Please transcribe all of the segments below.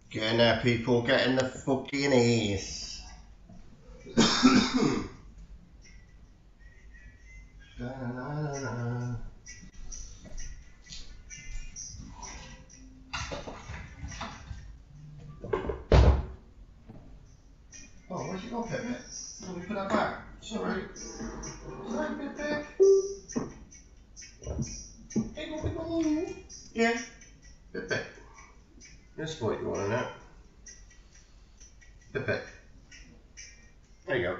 Get in there, people. Get in the fucking ears. Oh, where's you got, Pip-Pip? Let me put that back. Sorry. Sorry, Pip-Pip. Yeah. Pip-Pip. That's what you want to know. Pip-Pip. There you go.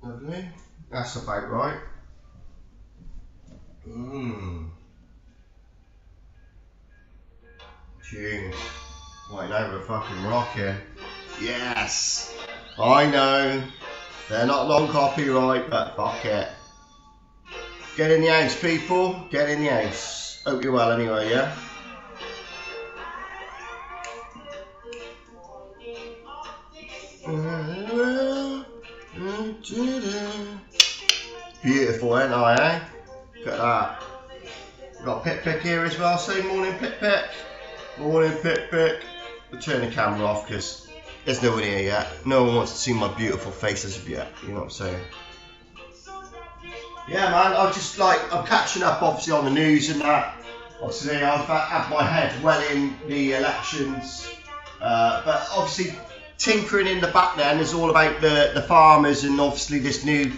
Lovely. That's about right. Tunes. Right, now we're fucking rocking. Yes! I know. They're not long copyright, but fuck it. Get in the house, people. Get in the house. Hope you're well anyway, yeah? Beautiful, ain't I, eh? Look at that. We've got Pip-Pip here as well. Say morning, Pip-Pip. Morning, Pip-Pip. We'll turn the camera off because there's no one here yet. No one wants to see my beautiful face as of yet. You know what I'm saying? Yeah, man. I'm catching up, obviously, on the news and that. Obviously, I've had my head well in the elections. But obviously, tinkering in the back then is all about the farmers and obviously this new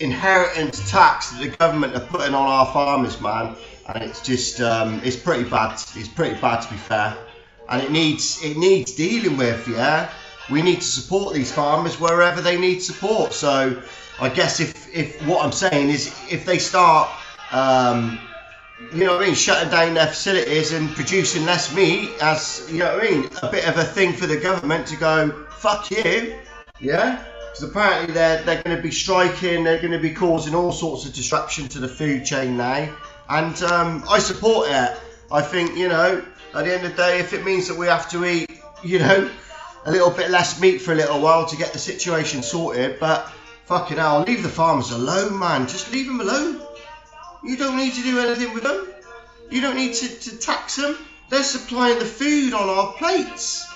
inheritance tax that the government are putting on our farmers, man. And it's just, it's pretty bad. It's pretty bad, to be fair. And it needs dealing with, yeah. We need to support these farmers wherever they need support. So I guess if what I'm saying is if they start, you know what I mean, shutting down their facilities and producing less meat, as you know what I mean, a bit of a thing for the government to go, fuck you, yeah. Because apparently they're going to be striking, they're going to be causing all sorts of disruption to the food chain now. And I support it. I think, you know, at the end of the day, if it means that we have to eat, you know, a little bit less meat for a little while to get the situation sorted, but fucking hell, leave the farmers alone, man. Just leave them alone. You don't need to do anything with them. You don't need to tax them. They're supplying the food on our plates.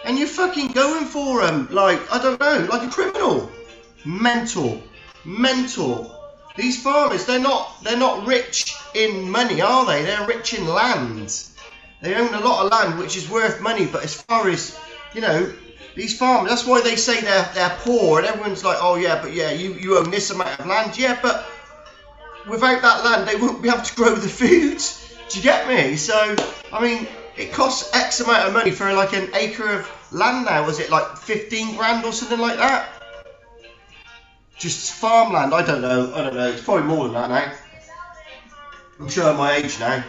And you're fucking going for them like, I don't know, like a criminal. Mental. These farmers, they're not rich in money, are they? They're rich in land. They own a lot of land which is worth money, but as far as, you know, these farmers, that's why they say they're poor, and everyone's like, oh yeah, but yeah, you own this amount of land. Yeah, but without that land, they won't be able to grow the food. Do you get me? So, I mean, it costs X amount of money for like an acre of land now. Was it like 15 grand or something like that? Just farmland, I don't know. It's probably more than that now. I'm showing my age now.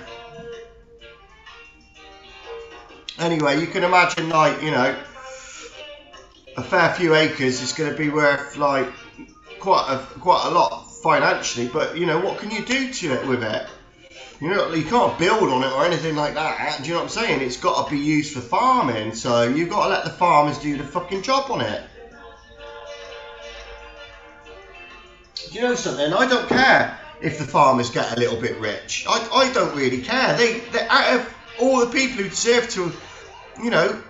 Anyway, you can imagine, like, you know, a fair few acres is going to be worth like quite a lot financially, but you know, what can you do to it with it? You know, you can't build on it or anything like that. Do you know what I'm saying? It's got to be used for farming, so you've got to let the farmers do the fucking job on it. Do you know something? I don't care if the farmers get a little bit rich. I don't really care. They out of all the people who deserve to, you know,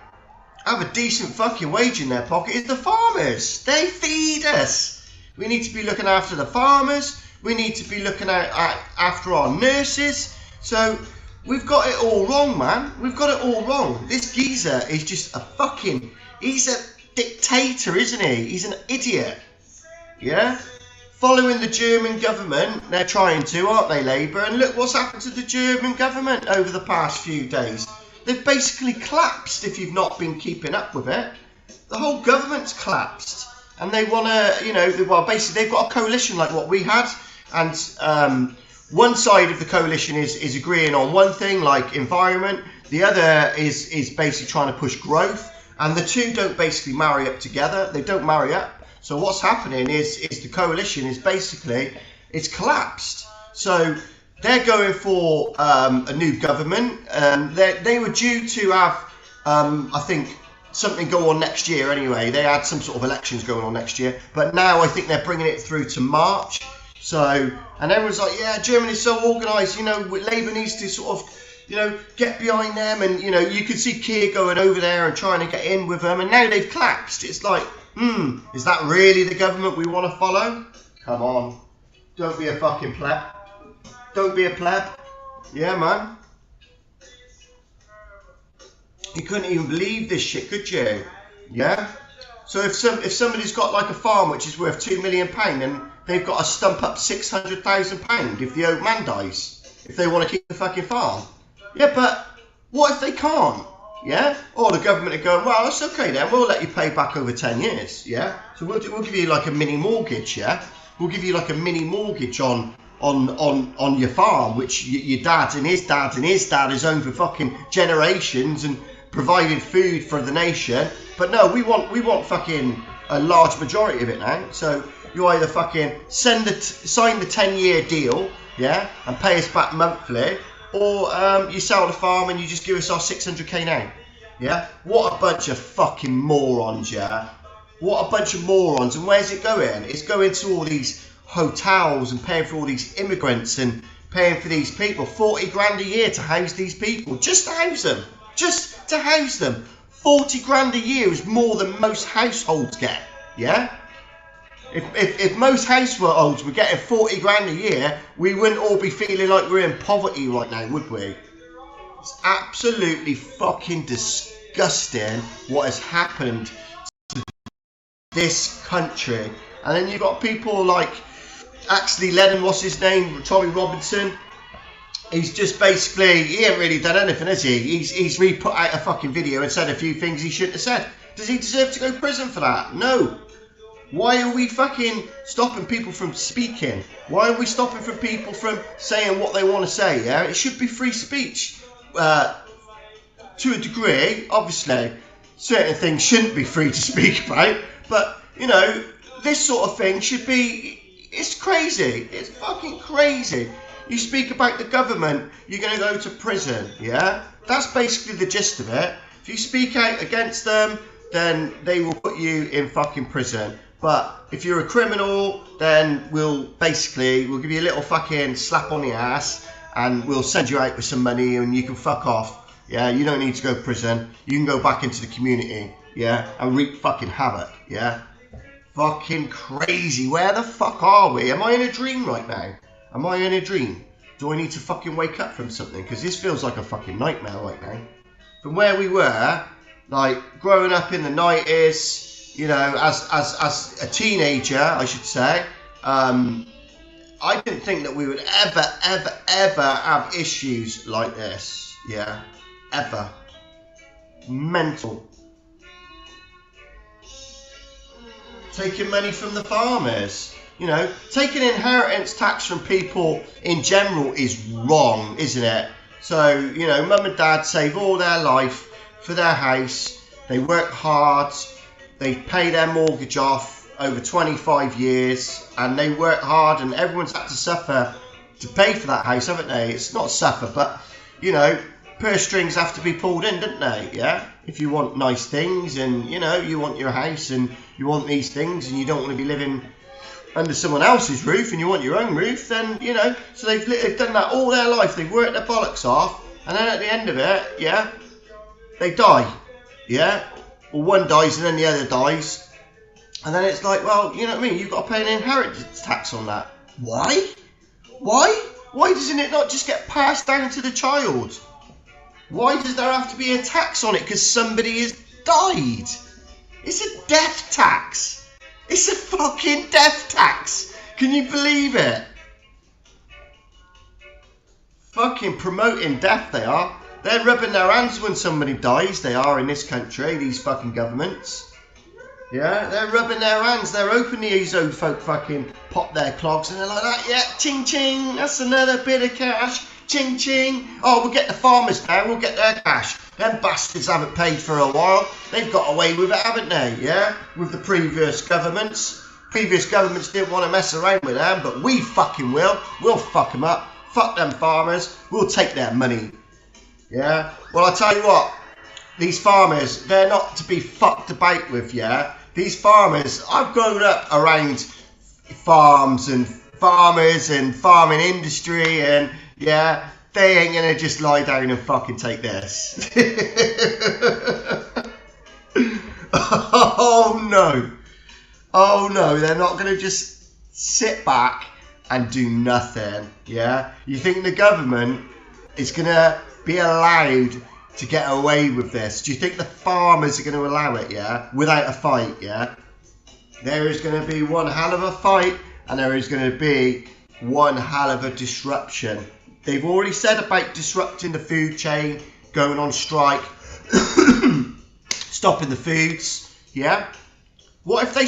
have a decent fucking wage in their pocket is the farmers. They feed us. We need to be looking after the farmers. We need to be looking after our nurses. So we've got it all wrong, man. We've got it all wrong. This geezer is just he's a dictator, isn't he? He's an idiot. Yeah? Following the German government, they're trying to, aren't they, Labour? And look what's happened to the German government over the past few days. They've basically collapsed if you've not been keeping up with it. The whole government's collapsed. And they want to, you know, well, basically they've got a coalition like what we had. And one side of the coalition is agreeing on one thing, like environment. The other is basically trying to push growth. And the two don't basically marry up together. They don't marry up. So what's happening is the coalition is basically, it's collapsed. So they're going for a new government. They were due to have, I think, something go on next year anyway. They had some sort of elections going on next year. But now I think they're bringing it through to March. So, and everyone's like, yeah, Germany's so organised, you know, Labour needs to sort of, you know, get behind them. And, you know, you could see Keir going over there and trying to get in with them. And now they've collapsed. It's like, is that really the government we want to follow? Come on. Don't be a fucking pleb. Don't be a pleb. Yeah, man. You couldn't even believe this shit, could you? Yeah? So if somebody's got like a farm which is worth £2 million, then they've got to stump up £600,000 if the old man dies, if they want to keep the fucking farm. Yeah, but what if they can't? Yeah? Or the government are going, well, that's okay then, we'll let you pay back over 10 years. Yeah? So we'll give you like a mini mortgage, yeah? We'll give you like a mini mortgage on your farm, which your dad and his dad and his dad has owned for fucking generations and provided food for the nation. But no, we want fucking a large majority of it now. So you either fucking sign the 10-year deal, yeah, and pay us back monthly, or you sell the farm and you just give us our 600k now. Yeah? What a bunch of fucking morons, yeah? What a bunch of morons. And where's it going? It's going to all these hotels and paying for all these immigrants and paying for these people 40 grand a year to house these people. Just to house them. Just to house them. 40 grand a year is more than most households get. Yeah? If most households were getting 40 grand a year, we wouldn't all be feeling like we're in poverty right now, would we? It's absolutely fucking disgusting what has happened to this country. And then you've got people like Axley Lennon, what's his name, Tommy Robinson. He's just basically, he ain't really done anything, has he? He's re-put out a fucking video and said a few things he shouldn't have said. Does he deserve to go to prison for that? No. Why are we fucking stopping people from speaking? Why are we stopping from people from saying what they want to say, yeah? It should be free speech. To a degree, obviously, certain things shouldn't be free to speak about. But, you know, this sort of thing should be, it's crazy. It's fucking crazy. You speak about the government, you're going to go to prison, yeah? That's basically the gist of it. If you speak out against them, then they will put you in fucking prison. But if you're a criminal, then we'll give you a little fucking slap on the ass and we'll send you out with some money and you can fuck off. Yeah, you don't need to go to prison. You can go back into the community, yeah, and wreak fucking havoc, yeah? Fucking crazy. Where the fuck are we? Am I in a dream right now? Am I in a dream? Do I need to fucking wake up from something? Because this feels like a fucking nightmare right now. From where we were, like growing up in the 90s, you know, as a teenager, I should say, I didn't think that we would ever have issues like this. Yeah, ever. Mental. Taking money from the farmers. You know, taking inheritance tax from people in general is wrong, isn't it? So, you know, mum and dad save all their life for their house. They work hard. They pay their mortgage off over 25 years. And they work hard and everyone's had to suffer to pay for that house, haven't they? It's not suffer, but, you know, purse strings have to be pulled in, don't they? Yeah? If you want nice things and, you know, you want your house and you want these things and you don't want to be living under someone else's roof and you want your own roof, then, you know, so they've done that all their life. They've worked their bollocks off, and then at the end of it, yeah, they die, yeah, or one dies and then the other dies, and then it's like, well, you know what I mean, you've got to pay an inheritance tax on that. Why doesn't it not just get passed down to the child? Why does there have to be a tax on it because somebody has died? It's a death tax. It's a fucking death tax. Can you believe it? Fucking promoting death, they are. They're rubbing their hands when somebody dies, they are in this country, these fucking governments. Yeah, they're rubbing their hands. They're hoping these old folk fucking pop their clogs and they're like that, yeah, ching ching, that's another bit of cash. Ching ching. Oh, we'll get the farmers now, we'll get their cash. Them bastards haven't paid for a while. They've got away with it, haven't they? Yeah? With the previous governments. Previous governments didn't want to mess around with them, but we fucking will. We'll fuck them up. Fuck them farmers. We'll take their money. Yeah? Well, I'll tell you what. These farmers, they're not to be fucked about with, yeah? These farmers, I've grown up around farms and farmers and farming industry, and yeah, they ain't gonna just lie down and fucking take this. Oh no. Oh no, they're not gonna just sit back and do nothing, yeah? You think the government is gonna be allowed to get away with this? Do you think the farmers are gonna allow it, yeah? Without a fight, yeah? There is gonna be one hell of a fight, and there is gonna be one hell of a disruption. They've already said about disrupting the food chain, going on strike, stopping the foods, yeah? What if they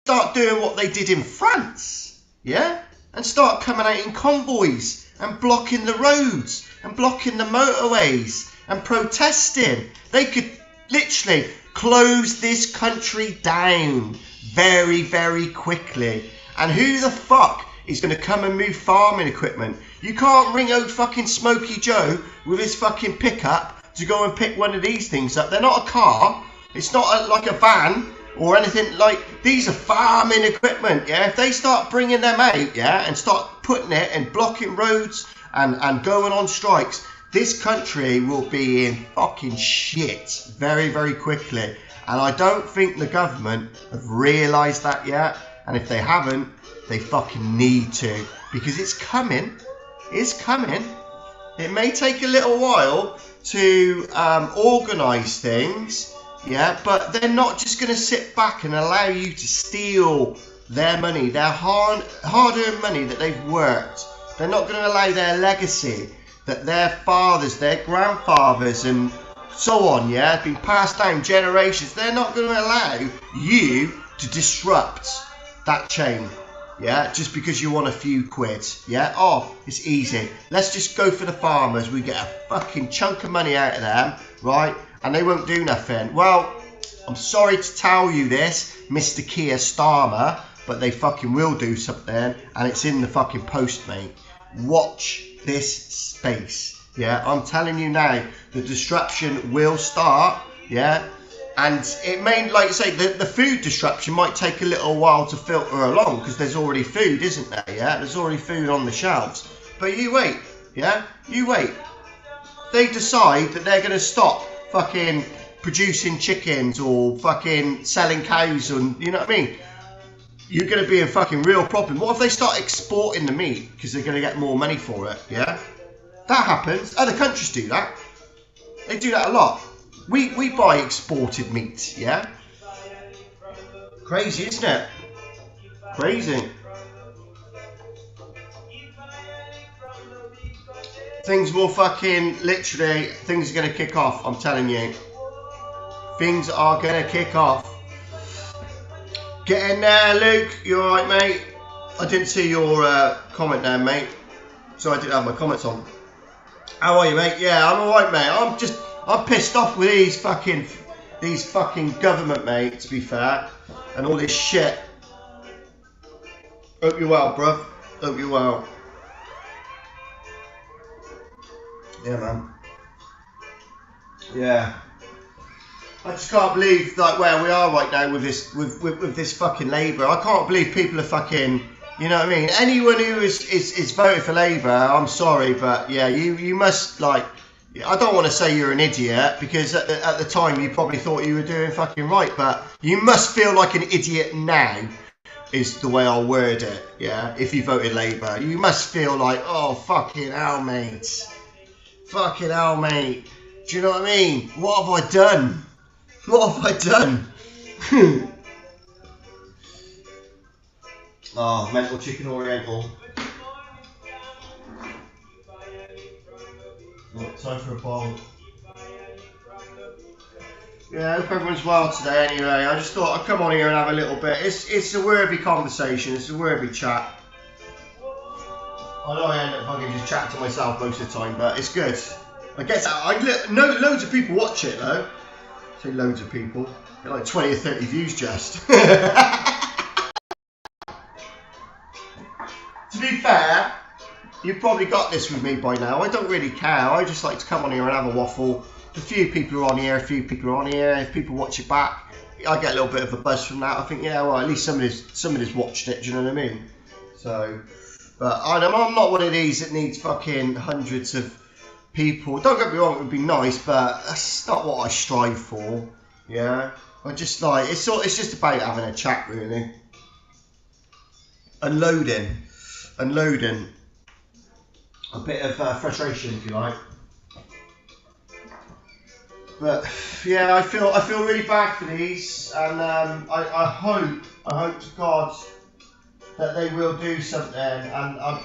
start doing what they did in France, yeah? And start coming out in convoys and blocking the roads and blocking the motorways and protesting? They could literally close this country down very, very quickly. And who the fuck is going to come and move farming equipment? You can't ring old fucking Smokey Joe with his fucking pickup to go and pick one of these things up. They're not a car. It's not like a van or anything. Like, these are farming equipment, yeah? If they start bringing them out, yeah, and start putting it and blocking roads and going on strikes, this country will be in fucking shit very, very quickly. And I don't think the government have realised that yet. And if they haven't, they fucking need to, because it's coming. It's coming. It may take a little while to organise things, yeah, but they're not just going to sit back and allow you to steal their money, their hard-earned money that they've worked. They're not going to allow their legacy that their fathers, their grandfathers and so on, yeah, have been passed down generations. They're not going to allow you to disrupt that chain, yeah, just because you want a few quid, yeah? Oh, it's easy. Let's just go for the farmers. We get a fucking chunk of money out of them, right? And they won't do nothing. Well, I'm sorry to tell you this, Mr. Keir Starmer, but they fucking will do something, and it's in the fucking post, mate. Watch this space, yeah? I'm telling you now, the disruption will start, yeah? And it may, like you say, the food disruption might take a little while to filter along, because there's already food, isn't there, yeah? There's already food on the shelves. But you wait, yeah? You wait. They decide that they're going to stop fucking producing chickens or fucking selling cows, and you know what I mean? You're going to be in fucking real problem. What if they start exporting the meat because they're going to get more money for it, yeah? That happens. Other countries do that. They do that a lot. We buy exported meat, yeah? Crazy, isn't it? Crazy. Things will fucking, literally, things are going to kick off, I'm telling you. Things are going to kick off. Get in there, Luke. You alright, mate? I didn't see your comment there, mate. So I didn't have my comments on. How are you, mate? Yeah, I'm alright, mate. I'm pissed off with these fucking government, mate, to be fair. And all this shit. Hope you're well, bruv. Hope you're well. Yeah, man. Yeah. I just can't believe like where we are right now with this fucking Labour. I can't believe people are fucking, you know what I mean? Anyone who is voting for Labour, I'm sorry, but yeah, you must, like, I don't want to say you're an idiot, because at the time you probably thought you were doing fucking right, but you must feel like an idiot now, is the way I'll word it, yeah? If you voted Labour, you must feel like, oh, fucking hell, mate. Fucking hell, mate. Do you know what I mean? What have I done? What have I done? Oh, mental chicken oriental. Oh, time for a bowl. Yeah, I hope everyone's well today anyway. I just thought I'd come on here and have a little bit. It's a worthy conversation, it's a worthy chat. I know I end up fucking just chatting to myself most of the time, but it's good. I guess I know loads of people watch it though. I say loads of people. Get like 20 or 30 views just. To be fair, you've probably got this with me by now. I don't really care. I just like to come on here and have a waffle. A few people are on here, a few people are on here. If people watch it back, I get a little bit of a buzz from that. I think, yeah, well, at least somebody's watched it. Do you know what I mean? So, but I'm not one of these that needs fucking hundreds of people. Don't get me wrong, it would be nice, but that's not what I strive for. Yeah, I just like it's just about having a chat, really. Unloading a bit of frustration, if you like. But yeah, I feel really bad for these, and I hope to God that they will do something, and I'm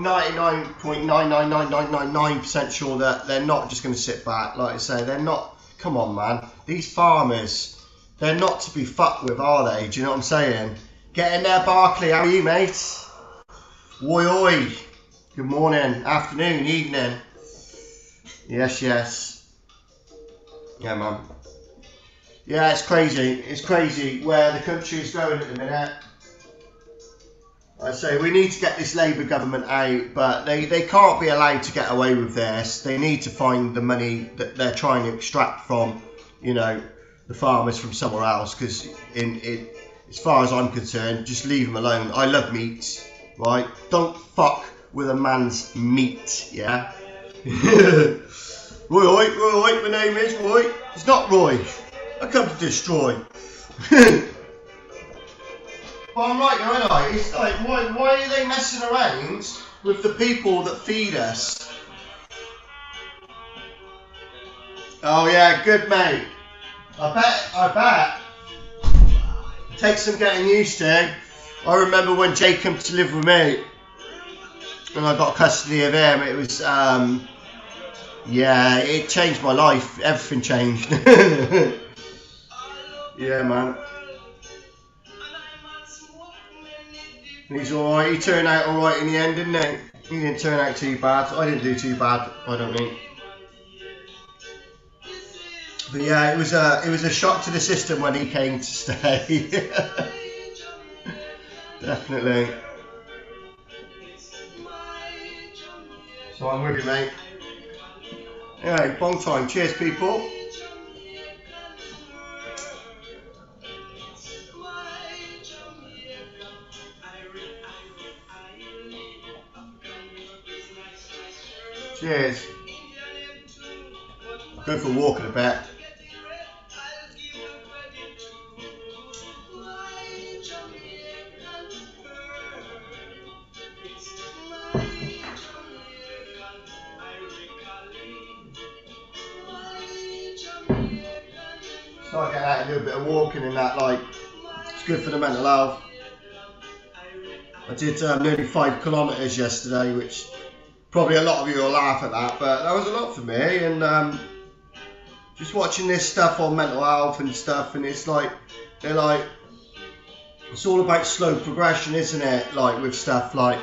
99.99999% sure that they're not just going to sit back. Like I say, they're not. Come on, man. These farmers, they're not to be fucked with, are they? Do you know what I'm saying? Get in there, Barclay. How are you, mate? Oi, oi. Good morning, afternoon, evening. Yes. Yeah, man. Yeah, it's crazy. It's crazy where the country is going at the minute. I say we need to get this Labour government out, but they can't be allowed to get away with this. They need to find the money that they're trying to extract from, the farmers from somewhere else. Because as far as I'm concerned, just leave them alone. I love meat, right? Don't fuck with a man's meat, yeah? Roy, my name is Roy. It's not Roy. I come to destroy. Well, I'm right, aren't I? It's like, why are they messing around with the people that feed us? Oh yeah, good mate. I bet. Takes some getting used to. I remember when Jake came to live with me, and I got custody of him. It was, yeah, it changed my life. Everything changed. Yeah, man. He's alright. He turned out alright in the end, didn't he? He didn't turn out too bad. I didn't do too bad, I don't think. But yeah, it was a shock to the system when he came to stay. Definitely. So I'm with you, mate. Yeah, long time. Cheers, people. Cheers. Go for a walk in a bit. Start getting out a little bit of walking and that, like, it's good for the mental health. I did nearly 5 kilometres yesterday, which probably a lot of you will laugh at that, but that was a lot for me. And just watching this stuff on mental health and stuff, and it's like, they're like, it's all about slow progression, isn't it? Like with stuff like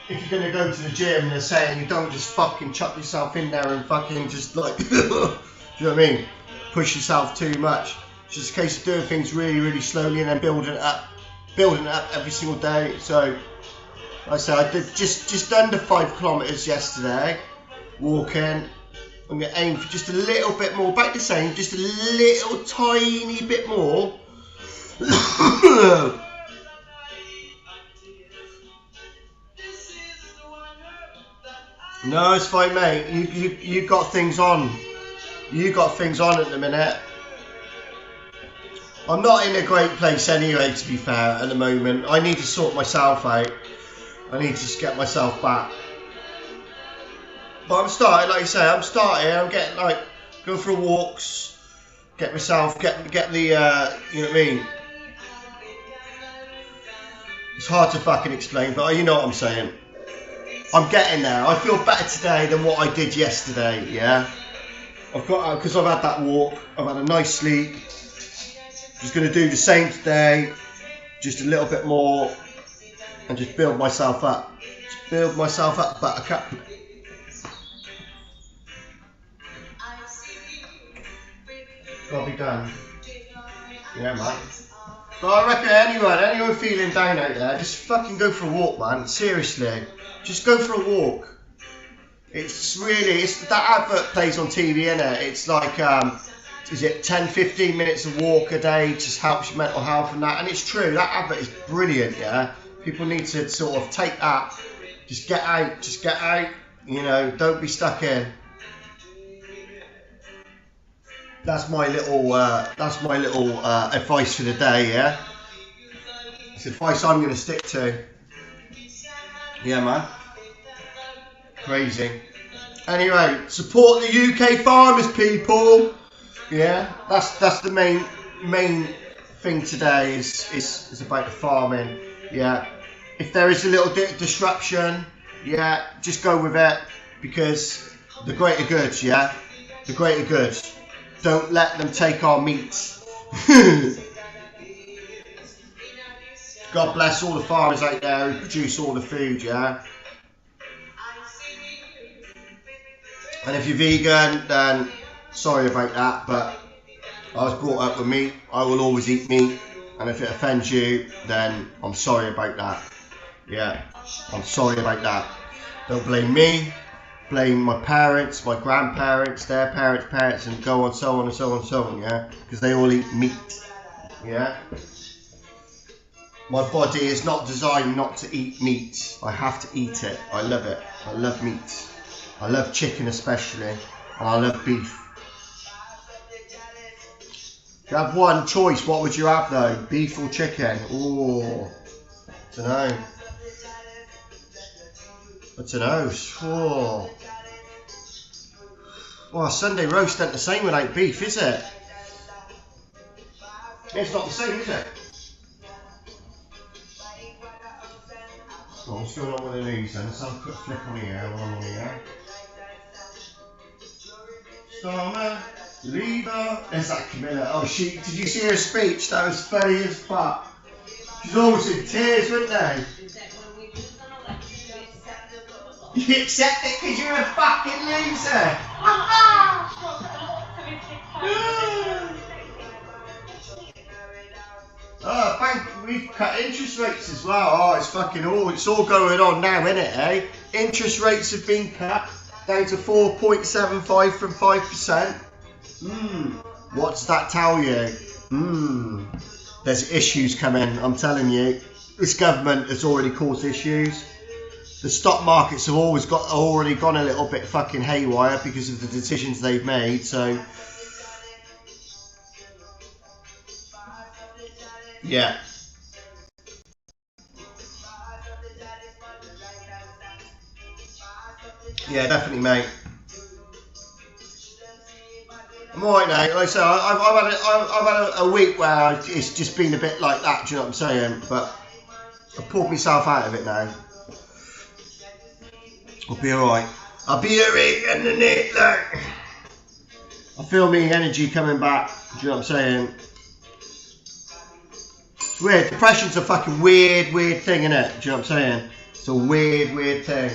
if you're going to go to the gym, they're saying you don't just fucking chuck yourself in there and fucking just like, do you know what I mean? Push yourself too much. It's just a case of doing things really, really slowly and then building it up every single day. So, like I said, I did just under 5 kilometres yesterday, walking. I'm going to aim for just a little bit more, about the same, just a little tiny bit more. No, it's fine, mate. You got things on. You got things on at the minute. I'm not in a great place anyway, to be fair, at the moment. I need to sort myself out. I need to just get myself back. But I'm starting, like you say, I'm getting, like, go for walks, get myself, get the, you know what I mean? It's hard to fucking explain, but you know what I'm saying. I'm getting there. I feel better today than what I did yesterday, yeah? Because I've had that walk, I've had a nice sleep. Just going to do the same today, just a little bit more, and just build myself up. Just build myself up, buttercup. Gotta be done. Yeah, man. But I reckon anyone feeling down out there, just fucking go for a walk, man. Seriously. Just go for a walk. It's that advert plays on TV, innit? It's like, is it 10-15 minutes of walk a day just helps your mental health and that, and it's true, that advert is brilliant. Yeah, people need to sort of take that, just get out, you know, don't be stuck in. That's my little advice for the day. Yeah, it's advice I'm going to stick to. Yeah, man, crazy. Anyway, support the UK farmers, people. Yeah, that's the main thing today is about the farming. Yeah, if there is a little bit of disruption, yeah, just go with it, because the greater good. Yeah, the greater good. Don't let them take our meat. God bless all the farmers out there who produce all the food. Yeah. And if you're vegan, then sorry about that, but I was brought up with meat. I will always eat meat, and if it offends you, then I'm sorry about that. Yeah, I'm sorry about that. Don't blame me. Blame my parents, my grandparents, their parents, and go on, so on and so on and so on. Yeah, because they all eat meat. Yeah. My body is not designed not to eat meat. I have to eat it. I love it. I love meat. I love chicken especially, and I love beef. If you have one choice, what would you have though? Beef or chicken? Oh, I don't know. Oh. Well, Sunday roast ain't the same without beef, is it? It's not the same, is it? Oh, what's going on with the news then? Let's have a quick flick on here while I'm on here. Starmer, Lever. There's that Camilla. Oh, did you see her speech? That was funny as fuck. She's always in tears, wasn't they? You accept it because you're a fucking loser. We've cut interest rates as well. Oh, it's all going on now, isn't it, eh? Interest rates have been cut down to 4.75 from 5%. What does that tell you? There's issues coming, I'm telling you. This government has already caused issues. The stock markets have already gone a little bit fucking haywire because of the decisions they've made, so yeah. Yeah, definitely, mate. I'm alright now. Like I said, I've had a week where it's just been a bit like that, do you know what I'm saying? But I've pulled myself out of it now. I'll be alright. I'll be alright in the night, like. I feel me energy coming back, do you know what I'm saying? It's weird. Depression's a fucking weird thing, innit? Do you know what I'm saying? It's a weird thing.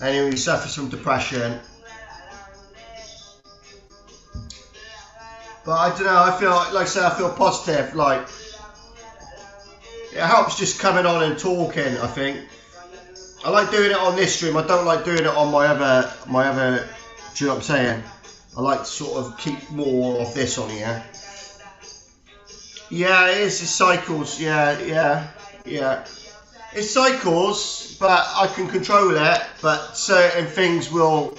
Anyone who suffers from depression. But I don't know, I feel, like I say, I feel positive, like, it helps just coming on and talking, I think. I like doing it on this stream, I don't like doing it on my other, do you know what I'm saying? I like to sort of keep more of this on here. Yeah, it is, it cycles, yeah. It cycles, but I can control it, but certain things will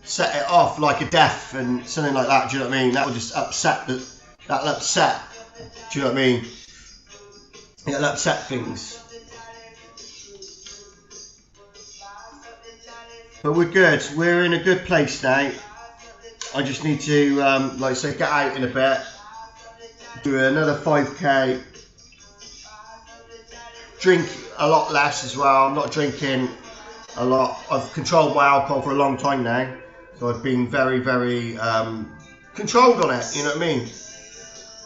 set it off, like a death and something like that, do you know what I mean? That will just upset, that'll upset, do you know what I mean? It'll upset things. But we're good, we're in a good place now. I just need to, like I say, get out in a bit, do another 5k, drink a lot less as well. I'm not drinking a lot. I've controlled my alcohol for a long time now, so I've been very controlled on it, you know what I mean?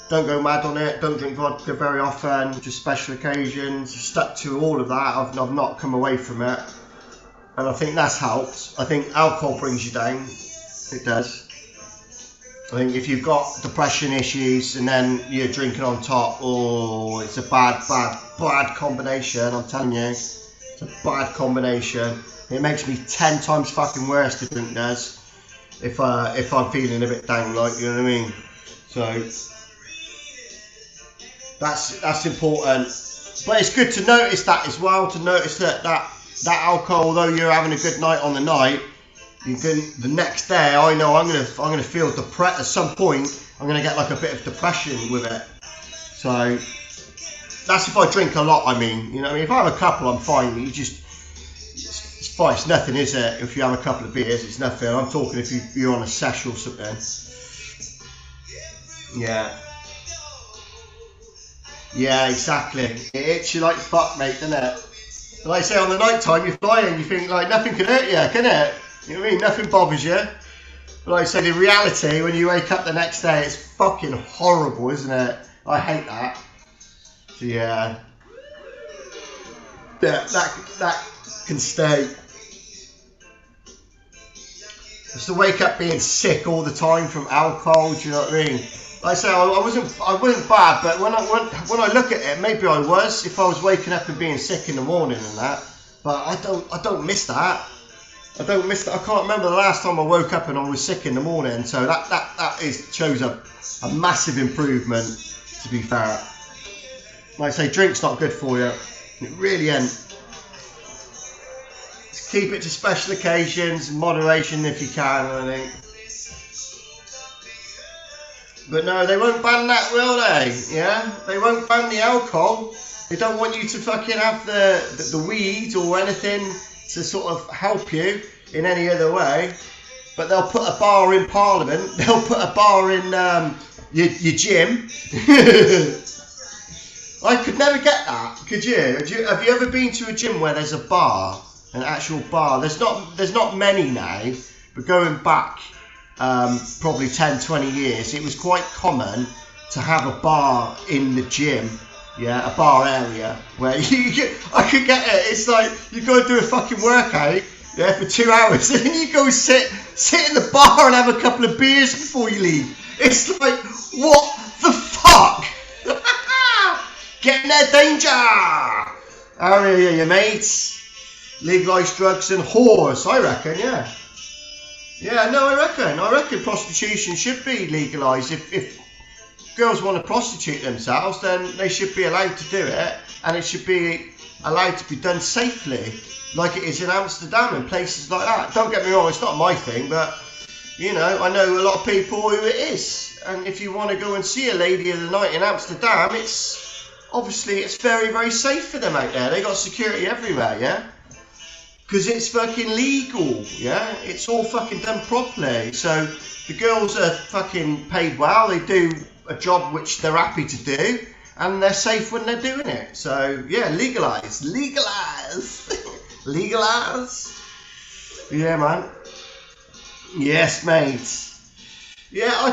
Don't go mad on it, don't drink vodka very often, just special occasions. I've stuck to all of that, I've not come away from it, and I think that's helped. I think alcohol brings you down, it does. I think if you've got depression issues and then you're drinking on top, oh, it's a bad combination, I'm telling you. It's a bad combination. It makes me 10 times fucking worse, the drink does. if I'm feeling a bit down, like, you know what I mean. So that's important. But it's good to notice that as well. To notice that alcohol, although you're having a good night on the night, you can the next day. I know I'm gonna feel depressed at some point. I'm gonna get like a bit of depression with it. So that's if I drink a lot. I mean, you know, what I mean, if I have a couple, I'm fine. It's fine. It's nothing, is it? If you have a couple of beers, it's nothing. I'm talking if you're on a sesh or something. Yeah. Yeah, exactly. It hits you like fuck, mate, doesn't it? Like I say, on the night time, you're flying. You think like nothing can hurt you, can it? You know what I mean? Nothing bothers you. But like I say, the reality when you wake up the next day, it's fucking horrible, isn't it? I hate that. So yeah, that can stay. Just to wake up being sick all the time from alcohol. Do you know what I mean? Like I say, I wasn't bad, but when I look at it, maybe I was if I was waking up and being sick in the morning and that. But I don't miss that. I don't miss that. I can't remember the last time I woke up and I was sick in the morning. So that shows a massive improvement. To be fair, like I say, drink's not good for you. It really ain't. Just keep it to special occasions, moderation if you can, I think. But no, they won't ban that, will they? Yeah, they won't ban the alcohol. They don't want you to fucking have the weed or anything to sort of help you in any other way. But they'll put a bar in Parliament. They'll put a bar in your gym. I could never get that. Could you? Have you ever been to a gym where there's a bar, an actual bar? There's not many now, but going back probably 10-20 years, it was quite common to have a bar in the gym. Yeah, a bar area where I could get it. It's like you got to do a fucking workout, yeah, for 2 hours, and then you go sit in the bar and have a couple of beers before you leave. It's like, what the fuck? Get in there, danger! Oh yeah, your mates. Legalise drugs and whores, I reckon, yeah. Yeah, no, I reckon prostitution should be legalised. If girls want to prostitute themselves, then they should be allowed to do it, and it should be allowed to be done safely, like it is in Amsterdam and places like that. Don't get me wrong, it's not my thing, but you know, I know a lot of people who it is, and if you want to go and see a lady of the night in Amsterdam, it's very, very safe for them out there. They got security everywhere, yeah? Because it's fucking legal, yeah? It's all fucking done properly. So the girls are fucking paid well. They do a job which they're happy to do, and they're safe when they're doing it. So yeah, legalise. Legalise. Yeah, man. Yes, mate. Yeah,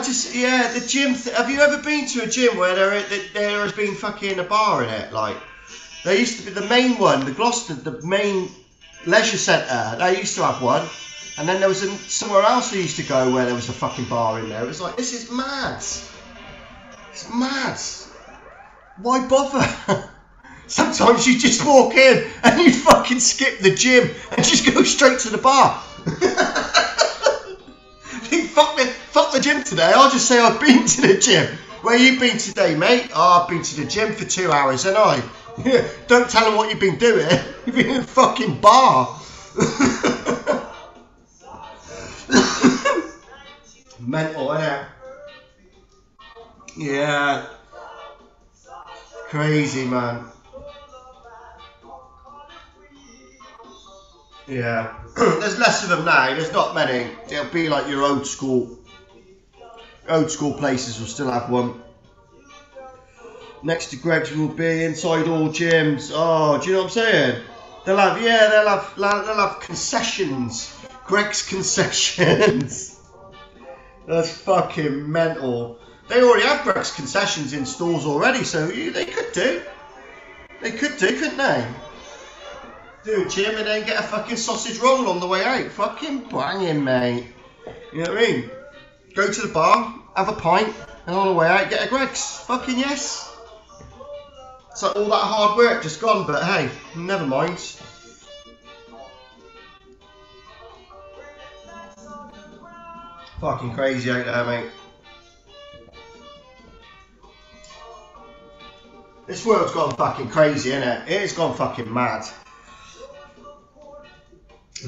the gym. Have you ever been to a gym where there has been fucking a bar in it? Like, there used to be the main one, the Gloucester, the main leisure centre. They used to have one, and then there was somewhere else they used to go where there was a fucking bar in there. It was like, this is mad. It's mad. Why bother? Sometimes you just walk in and you fucking skip the gym and just go straight to the bar. Fuck the gym today. I'll just say I've been to the gym. Where you been today, mate? Oh, I've been to the gym for 2 hours, haven't I? Don't tell them what you've been doing. You've been in a fucking bar. Mental, innit? Yeah. Crazy, man. Yeah. There's less of them now. There's not many. It'll be like your old school places will still have one. Next to Greg's will be inside all gyms. Oh, do you know what I'm saying? They'll have concessions. Greg's concessions. That's fucking mental. They already have Greg's concessions in stores already, so they could do. They could do, couldn't they? Do a gym and then get a fucking sausage roll on the way out. Fucking banging, mate. You know what I mean? Go to the bar, have a pint, and on the way out get a Greg's. Fucking yes. It's like all that hard work just gone, but hey, never mind. Fucking crazy out there, mate. This world's gone fucking crazy, innit? It has gone fucking mad.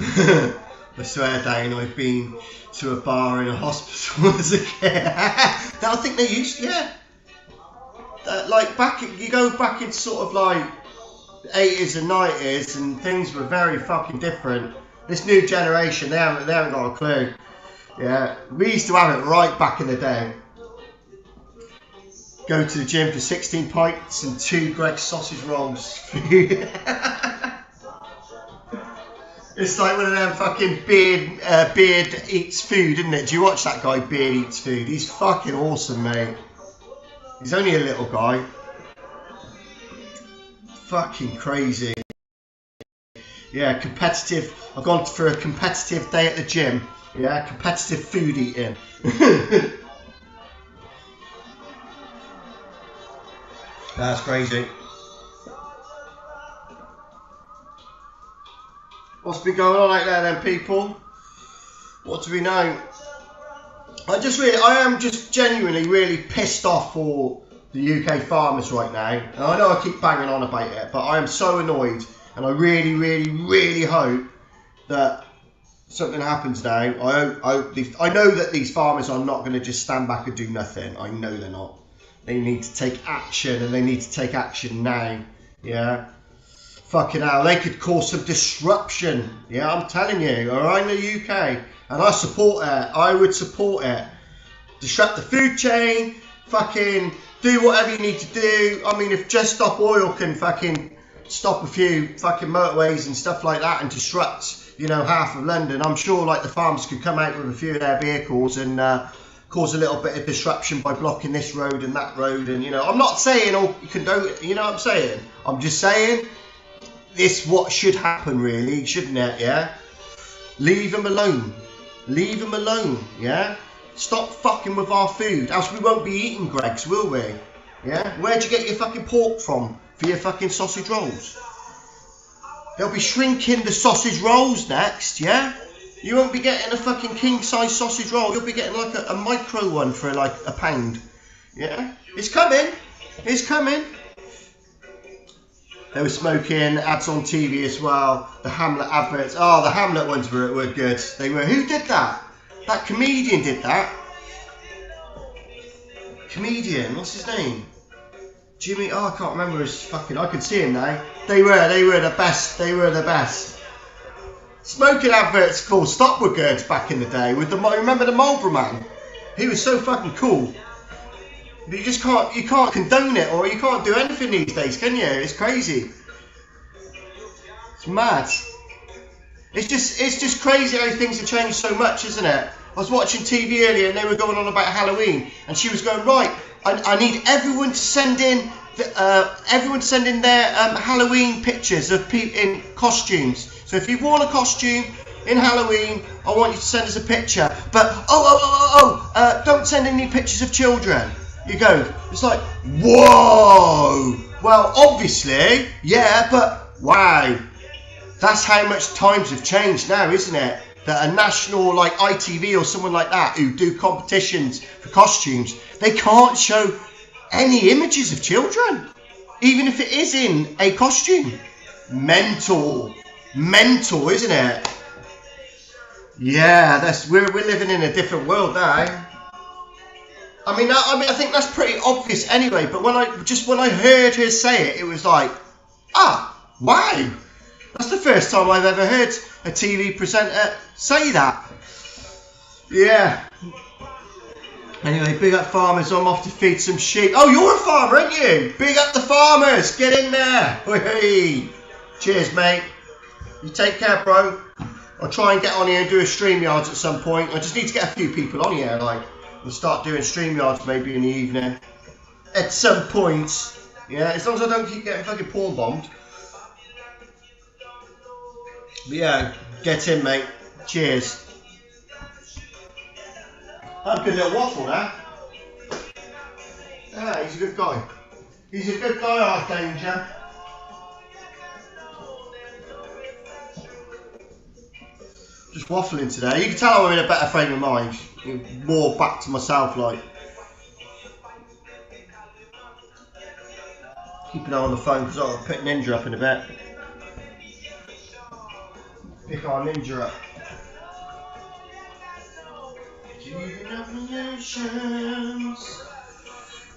I swear, Dane, I've been to a bar in a hospital as a kid. I think they used, yeah. Like you go back in sort of like 80s and 90s, and things were very fucking different. This new generation, they haven't got a clue. Yeah, we used to have it right back in the day. Go to the gym for 16 pints and 2 Greggs sausage rolls. It's like one of them fucking Beard Eats Food, isn't it? Do you watch that guy, Beard Eats Food? He's fucking awesome, mate. He's only a little guy. Fucking crazy. Yeah, competitive. I've gone for a competitive day at the gym. Yeah, competitive food eating. That's crazy. What's been going on out there then, people? What do we know? I am just genuinely really pissed off for the UK farmers right now. And I know I keep banging on about it, but I am so annoyed, and I really, really, really hope that something happens now. I know that these farmers are not going to just stand back and do nothing. I know they're not. They need to take action, and they need to take action now. Yeah. Fucking hell, they could cause some disruption. Yeah, I'm telling you. I'm in the UK, and I support it. I would support it. Disrupt the food chain. Fucking do whatever you need to do. I mean, if Just Stop Oil can fucking stop a few fucking motorways and stuff like that and disrupt, half of London, I'm sure like the farmers could come out with a few of their vehicles and cause a little bit of disruption by blocking this road and that road. And I'm not saying you can do it. You know what I'm saying? I'm just saying this what should happen, really, shouldn't it? Yeah. Leave them alone. Leave them alone. Yeah. Stop fucking with our food, else we won't be eating Greggs, will we? Yeah? Where'd you get your fucking pork from for your fucking sausage rolls? They'll be shrinking the sausage rolls next, yeah? You won't be getting a fucking king-size sausage roll, you'll be getting like a micro one for like £1. Yeah? It's coming. It's coming. They were smoking, ads on TV as well. The Hamlet adverts. Oh, the Hamlet ones were good. They were. Who did that? That comedian did that. Comedian, what's his name? Jimmy. Oh, I can't remember his fucking. I can see him now. They were the best. They were the best. Smoking adverts full stop were good back in the day. With the remember the Marlboro Man? He was so fucking cool. But you just can't. You can't condone it, or you can't do anything these days, can you? It's crazy. It's mad. It's just crazy how things have changed so much, isn't it? I was watching TV earlier and they were going on about Halloween, and she was going, right, I need everyone to send in their Halloween pictures of people in costumes. So if you want a costume in Halloween, I want you to send us a picture. But don't send any pictures of children. You go, it's like, whoa. Well, obviously, yeah, but wow. That's how much times have changed now, isn't it? That a national like ITV or someone like that who do competitions for costumes, they can't show any images of children, even if it is in a costume. Mental, isn't it? Yeah, we're living in a different world now. I mean, I think that's pretty obvious anyway. But when I heard her say it, it was like, wow. That's the first time I've ever heard a TV presenter say that. Yeah. Anyway, big up farmers. I'm off to feed some sheep. Oh, you're a farmer, aren't you? Big up the farmers. Get in there. Hey. Cheers, mate. You take care, bro. I'll try and get on here and do a StreamYards at some point. I just need to get a few people on here, like, and start doing StreamYards maybe in the evening. At some point. Yeah, as long as I don't keep getting fucking porn bombed. But yeah, get in, mate. Cheers. Have a good little waffle now. Yeah, he's a good guy. He's a good guy, our Danger. Just waffling today. You can tell I'm in a better frame of mind. More back to myself, like. Keep an eye on the phone because I'll pick Ninja up in a bit. Pick our Ninja up.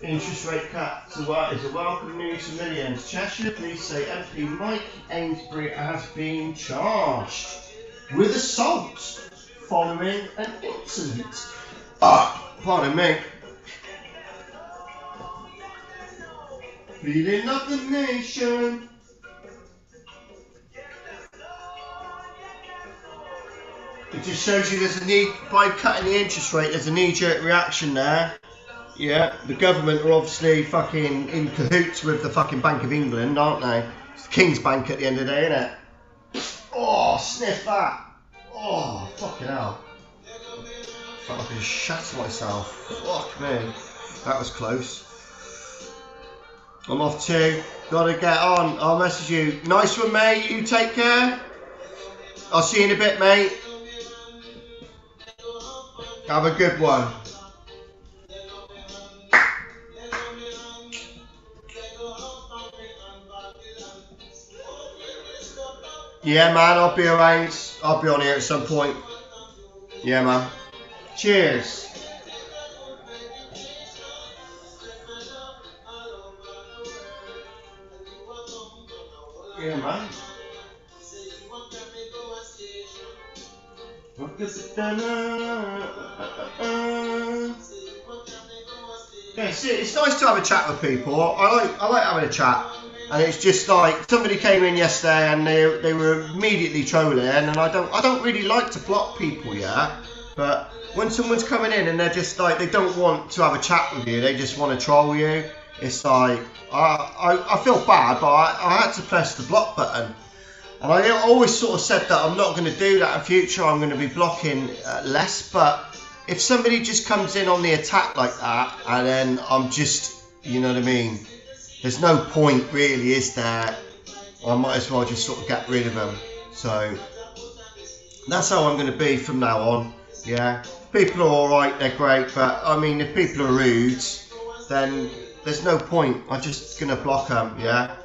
Interest rate cut is a welcome news to millions. Cheshire police say MP Mike Amesbury has been charged with assault following an incident. Pardon me. Feeling of the nation. It just shows you there's a need, by cutting the interest rate, there's a knee-jerk reaction there. Yeah, the government are obviously fucking in cahoots with the fucking Bank of England, aren't they? It's the King's Bank at the end of the day, isn't it? Oh, sniff that. Oh, fucking hell. I felt like I just shat myself. Fuck me. That was close. I'm off too. Gotta get on. I'll message you. Nice one, mate. You take care. I'll see you in a bit, mate. Have a good one. Yeah, man, I'll be around. I'll be on here at some point. Yeah, man. Cheers. Yeah, man. Yeah, see, it's nice to have a chat with people. I like having a chat, and it's just like somebody came in yesterday and they were immediately trolling, and I don't really like to block people, yeah. But when someone's coming in and they're just like they don't want to have a chat with you, they just want to troll you. It's like I feel bad, but I had to press the block button. And I always sort of said that I'm not going to do that in future. I'm going to be blocking less. But if somebody just comes in on the attack like that, and then I'm just, you know what I mean? There's no point really, is there? I might as well just sort of get rid of them. So that's how I'm going to be from now on. Yeah, people are all right, they're great. But I mean, if people are rude, then there's no point. I'm just going to block them. Yeah.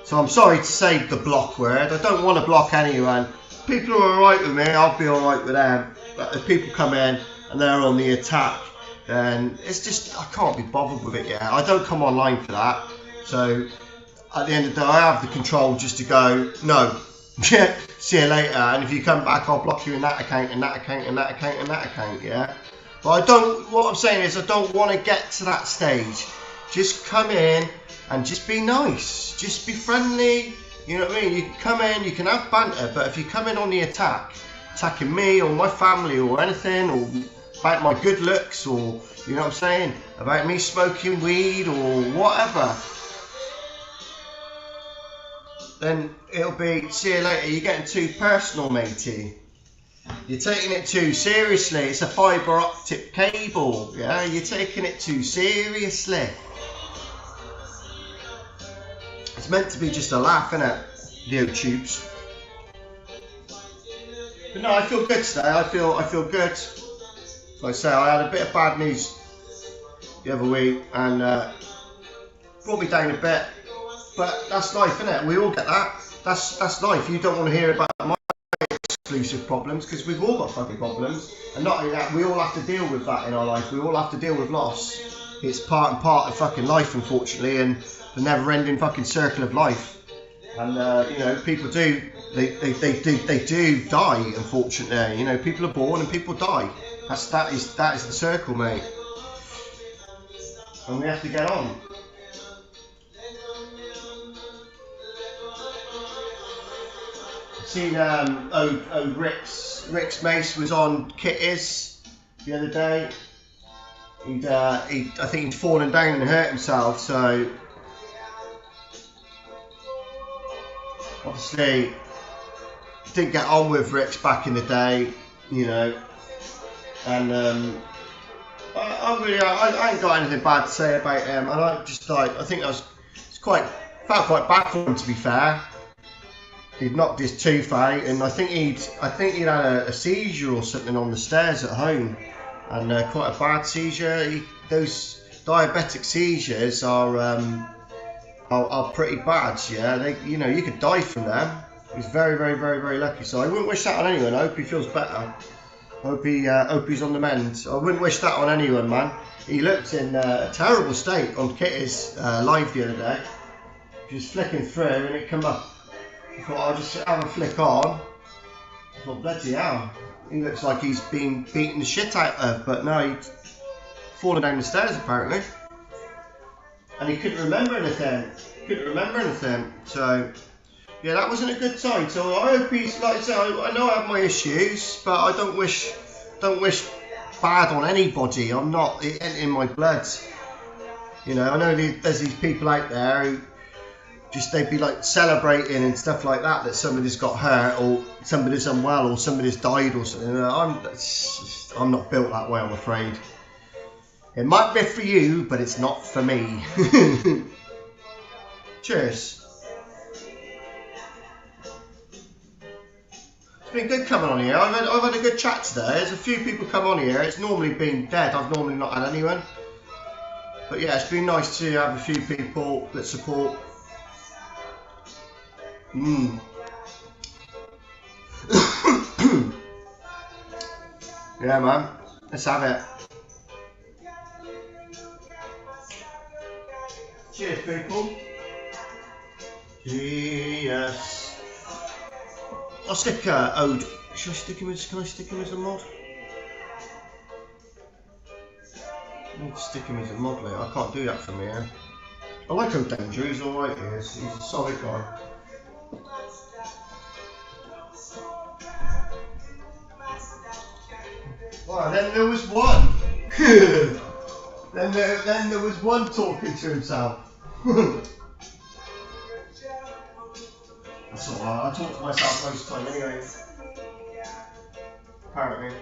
So I'm sorry to say the block word. I don't want to block anyone. People are alright with me, I'll be alright with them. But if people come in and they're on the attack, then it's just, I can't be bothered with it, yeah. I don't come online for that. So at the end of the day, I have the control just to go, no, see you later. And if you come back, I'll block you in that account, and that account, and that account, and that account, yeah. But what I'm saying is I don't want to get to that stage. Just come in and just be nice, just be friendly, you know what I mean? You can come in, you can have banter, but if you come in on the attack, attacking me or my family or anything, or about my good looks, or, you know what I'm saying, about me smoking weed or whatever, then it'll be, see you later, you're getting too personal, matey. You're taking it too seriously, it's a fibre optic cable, yeah? You're taking it too seriously. It's meant to be just a laugh, innit? The tubes. But no, I feel good today. I feel good. Like I say, I had a bit of bad news the other week and brought me down a bit. But that's life, innit? We all get that. That's life. You don't want to hear about my exclusive problems because we've all got fucking problems. And not only that, we all have to deal with that in our life. We all have to deal with loss. It's part and part of fucking life, unfortunately, and the never-ending fucking circle of life. And you know, people do they do die, unfortunately. You know, people are born and people die. That is the circle, mate. And we have to get on. Seen Rick's Mace was on Kitties the other day. I think he'd fallen down and hurt himself, so obviously didn't get on with Rick's back in the day, you know, and I ain't got anything bad to say about him, and I just like, I think felt quite bad for him, to be fair. he'd knocked his tooth out, and I think he'd had a seizure or something on the stairs at home, and quite a bad seizure. Those diabetic seizures are pretty bad. Yeah, you could die from them. He's very, very, very, very lucky. So I wouldn't wish that on anyone. I hope he feels better. I hope he's on the mend. I wouldn't wish that on anyone, man. He looked in a terrible state on Kitty's live the other day. He was flicking through and it come up. I thought I'll just have a flick on. I thought, bloody hell. He looks like he's been beaten the shit out of, but no, he'd fallen down the stairs apparently. And he couldn't remember anything. So, yeah, that wasn't a good time. So I hope he's, like I say, I know I have my issues, but I don't wish bad on anybody. I'm not, it ain't in my blood. You know, I know there's these people out there who they'd be like celebrating and stuff like that somebody's got hurt or somebody's unwell or somebody's died or something. I'm not built that way, I'm afraid. It might be for you, but it's not for me. Cheers. It's been good coming on here. I've had a good chat today. There's a few people come on here. It's normally been dead. I've normally not had anyone. But yeah, it's been nice to have a few people that support. Yeah, man. Let's have it. Cheers, people. Cheers. I'll stick Ode. Should I stick him as? Can I stick him as a mod? I need to stick him as a mod later. I can't do that from here. I like Ode Danger. He's alright. He's a solid guy. Well, then there was one. then there was one talking to himself. That's alright. I talk to myself most of the time anyway. Apparently.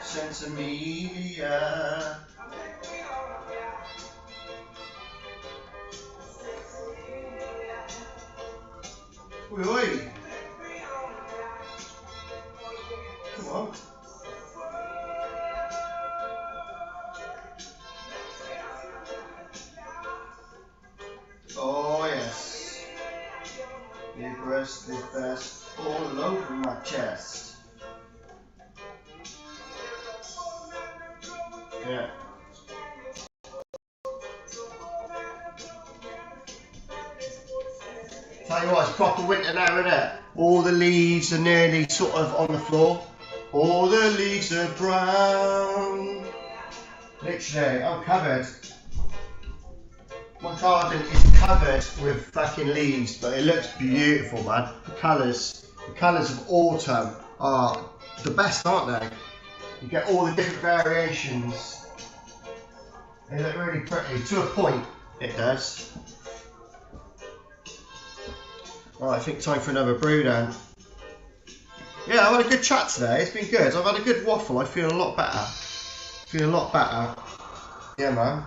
Sensimedia. Oi. Come on. Oh yes. Your breast is best all over my chest. Yeah. Tell you what, it's proper winter now, isn't it? All the leaves are nearly sort of on the floor. All the leaves are brown. Literally, I'm covered. My garden is covered with fucking leaves, but it looks beautiful, man. The colours of autumn are the best, aren't they? You get all the different variations. They look really pretty, to a point, it does. Right, I think time for another brew then. Yeah, I've had a good chat today, it's been good. I've had a good waffle, I feel a lot better. Yeah, man.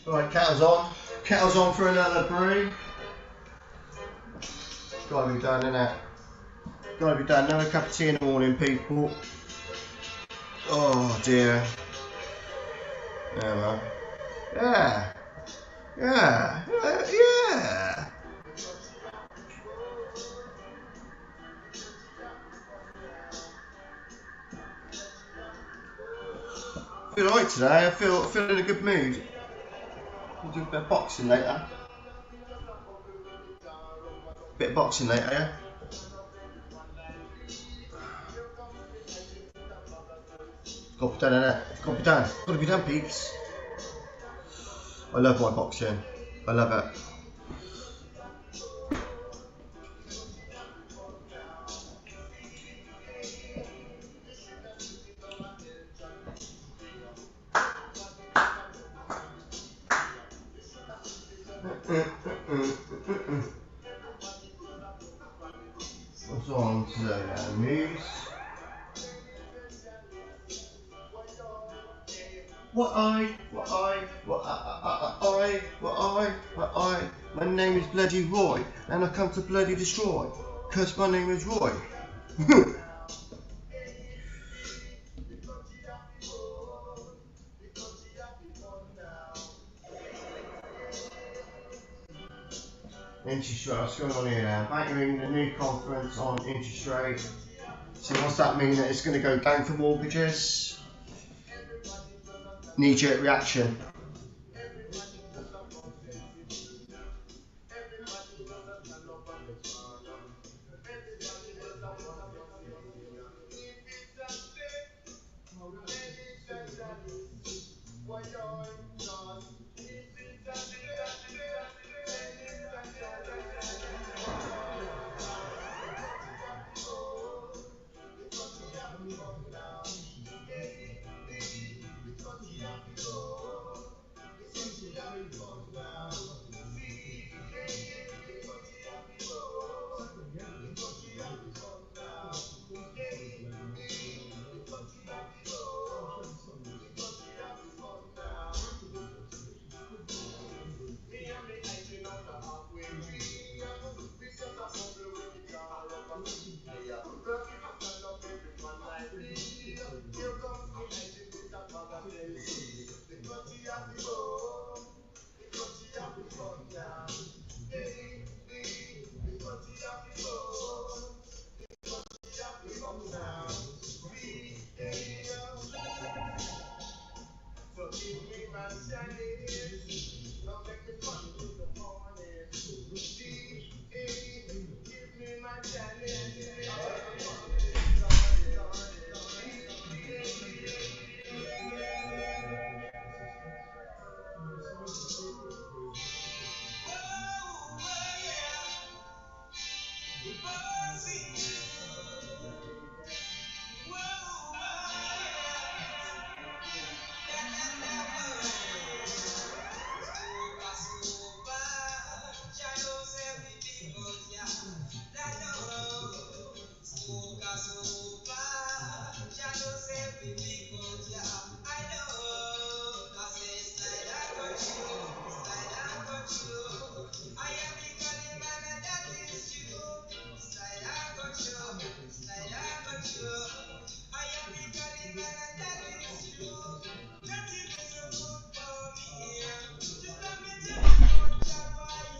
Right, kettle's on. Kettle's on for another brew. Gotta be done, innit? Gotta be done. Another cup of tea in the morning, people. Oh dear. Yeah, man. Yeah. Yeah. Yeah. I feel alright today. I feel in a good mood. We'll do a bit of boxing later. Bit of boxing later, yeah? Got to be done, innit? Got to be done. Got to be done, peeps. I love my boxing. I love it. What's on today now? News. My name is Bloody Roy, and I come to bloody destroy, cause my name is Roy. Interest rate, what's going on here now? Banking the new conference on interest rate. So what's that mean? That it's going to go down for mortgages? Knee-jerk reaction.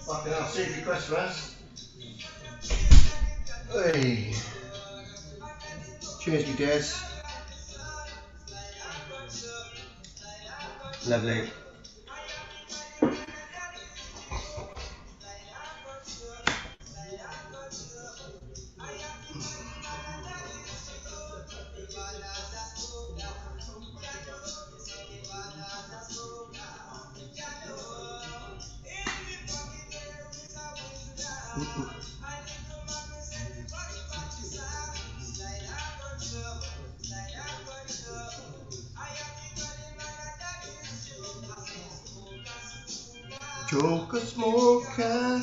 Fucking hell, Secret Christmas. Hey. Cheers, you dears. Lovely. Joker smoker.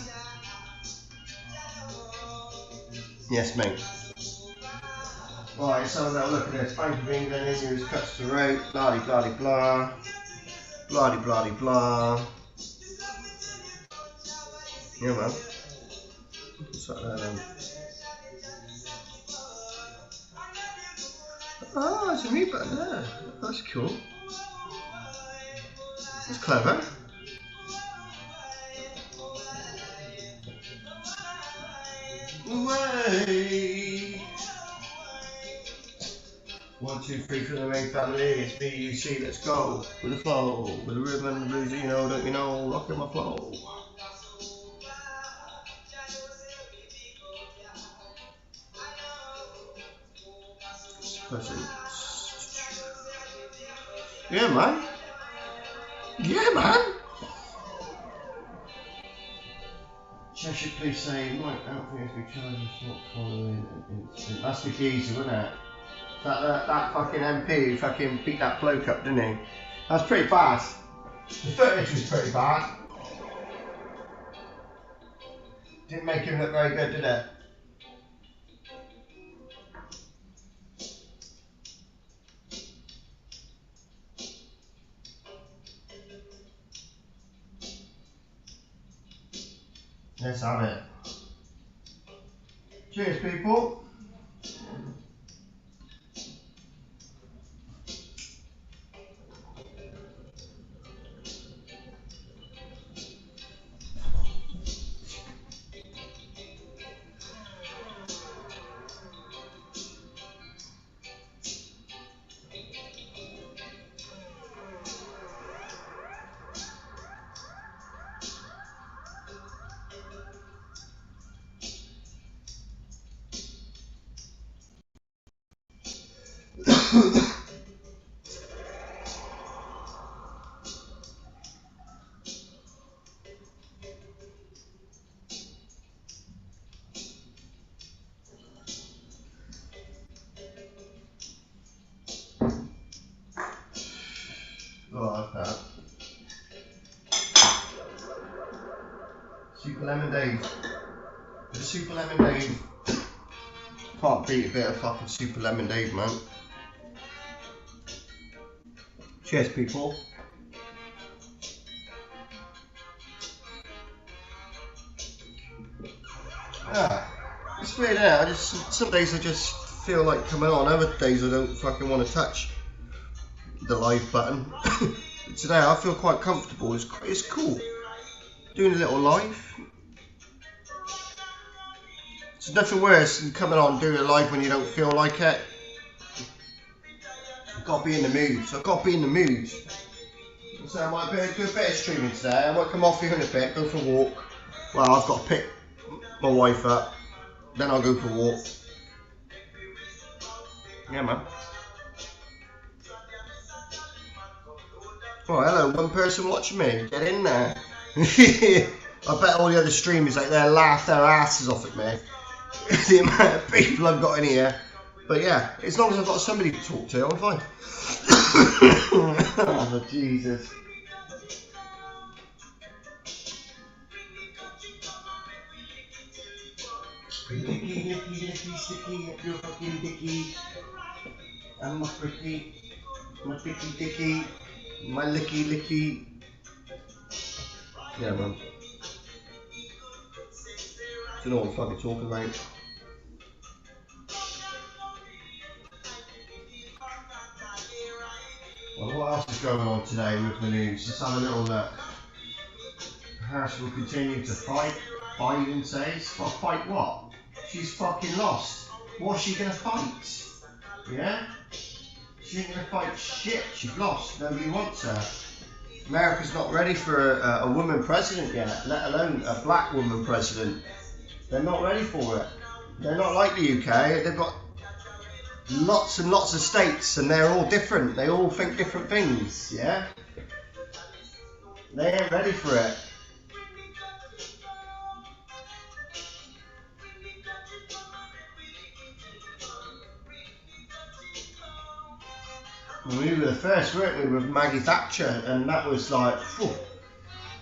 Yes, mate. Right, so have a little look at this. Bank of England, Israel's cuts the rate, blah blah blah blah. Blah blah blah. Yeah, man. What's that there then? Oh, it's a mute button there. That's cool. That's clever. Way. 1, 2, 3 for the main family. It's BUC. Let's go with the flow, with the rhythm and the blues. You know, don't you know? Rocking my flow. Yeah, man. Yeah, man. Cheshire Police say might outfit be charged for not following an incident. That's the geezer, wasn't it? That fucking MP who fucking beat that bloke up, didn't he? That's pretty bad. The footage was pretty bad. Didn't make him look very good, did it? Let's have it. Cheers, people. Oh, I like that. Super Lemon Dave. The Super Lemon Dave. Can't beat a bit of fucking Super Lemon Dave, man. Cheers, people. Yeah, it's weird, yeah. Some days I just feel like coming on. Other days I don't fucking want to touch the live button. Today I feel quite comfortable. It's cool doing a little live. There's nothing worse than coming on doing a live when you don't feel like it. I've got to be in the mood. So I've got to be in the mood. So I might do a bit of streaming today. I might come off here in a bit, go for a walk. Well, I've got to pick my wife up. Then I'll go for a walk. Yeah, man. Oh, hello, one person watching me. Get in there. I bet all the other streamers out there laugh their asses off at me. The amount of people I've got in here. But yeah, as long as I've got somebody to talk to, I'm fine. Oh, Jesus. Licky, sticky, you're fucking dicky. I'm a pricky. My dicky dicky. My licky. Yeah, man. Do you know what I'm fucking talking about? Well, what else is going on today with the news? Let's have a little look. Harris will continue to fight, Biden says. Well, fight what? She's fucking lost. What's she gonna fight? Yeah? She ain't gonna fight shit. She's lost. Nobody wants her. America's not ready for a woman president yet, let alone a black woman president. They're not ready for it. They're not like the UK. They've got lots and lots of states and they're all different. They all think different things, yeah? They ain't ready for it. We were the first, weren't we, with Maggie Thatcher, and that was like, phew,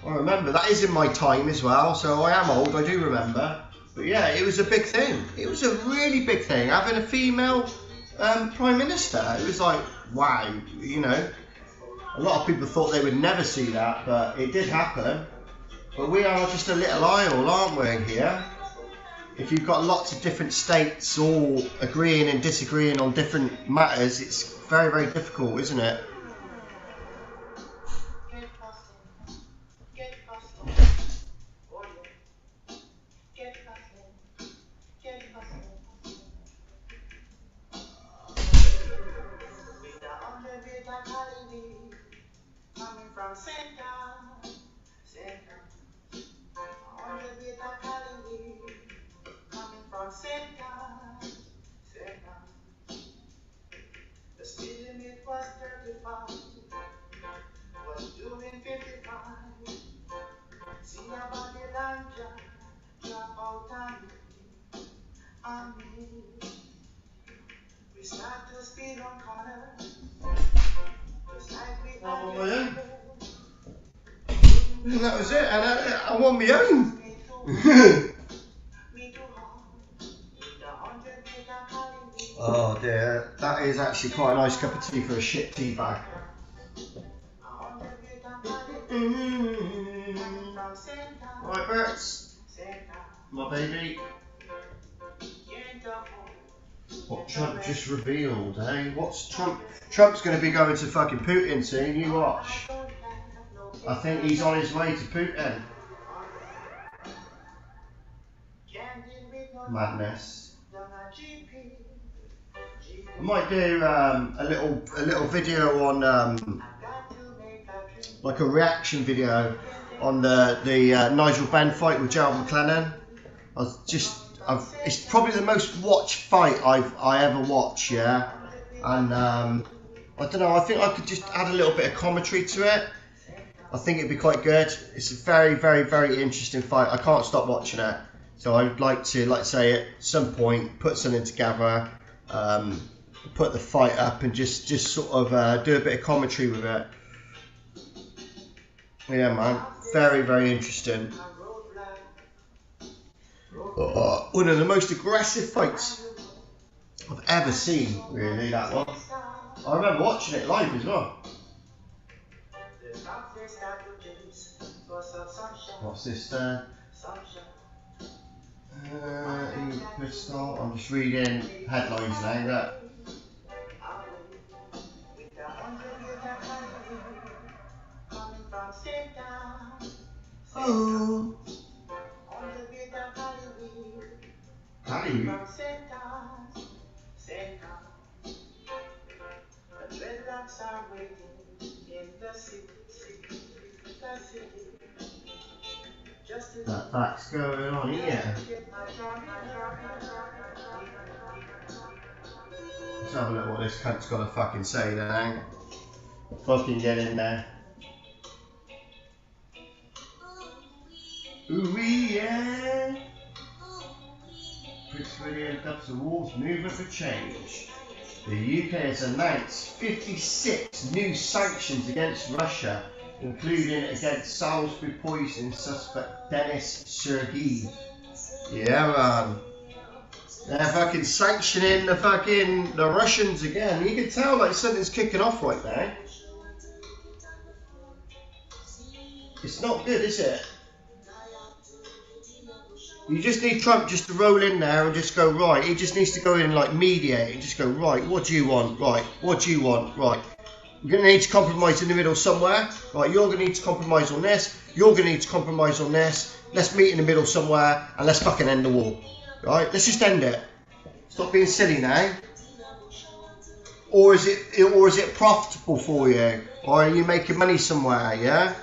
I remember, that is in my time as well, so I am old, I do remember. But yeah, it was a big thing. It was a really big thing, having a female Prime Minister. It was like, wow, you know. A lot of people thought they would never see that, but it did happen. But we are just a little isle, aren't we, here? If you've got lots of different states all agreeing and disagreeing on different matters, it's very, very difficult, isn't it? And that was it, and I won my own. Oh dear, that is actually quite a nice cup of tea for a shit tea bag. Right, Berts, my baby. What Trump just revealed, eh? What's Trump? Trump's going to be going to fucking Putin soon, you watch. I think he's on his way to Putin. Madness. I might do a little video on like a reaction video on the Nigel Benn fight with Gerald McLennan. It's probably the most watched fight I ever watched, yeah. And I don't know. I think I could just add a little bit of commentary to it. I think it'd be quite good. It's a very, very, very interesting fight. I can't stop watching it. So I'd like to, like say, at some point, put something together, put the fight up, and just sort of do a bit of commentary with it. Yeah, man. Very, very interesting. One of the most aggressive fights I've ever seen, really, that one. I remember watching it live as well. What's this there? Pistol. I'm just reading headlines now. That. Oh. Hollywood. That fact's going on here. Let's have a look what this cunt's got to fucking say then. Fucking get in there. Ooh yeah. Prince William Cups Awards Movement for Change. The UK has announced 56 new sanctions against Russia, including against Salisbury poisoning suspect Denis Sergei. Yeah, man. They're fucking sanctioning the Russians again. You can tell like something's kicking off right now. It's not good, is it? You just need Trump just to roll in there and just go, right, he just needs to go in and like mediate and just go, right, what do you want? Right, what do you want? Right. We're going to need to compromise in the middle somewhere. Right, you're going to need to compromise on this. You're going to need to compromise on this. Let's meet in the middle somewhere and let's fucking end the war. Right, let's just end it. Stop being silly now. Or is it profitable for you? Or are you making money somewhere, yeah?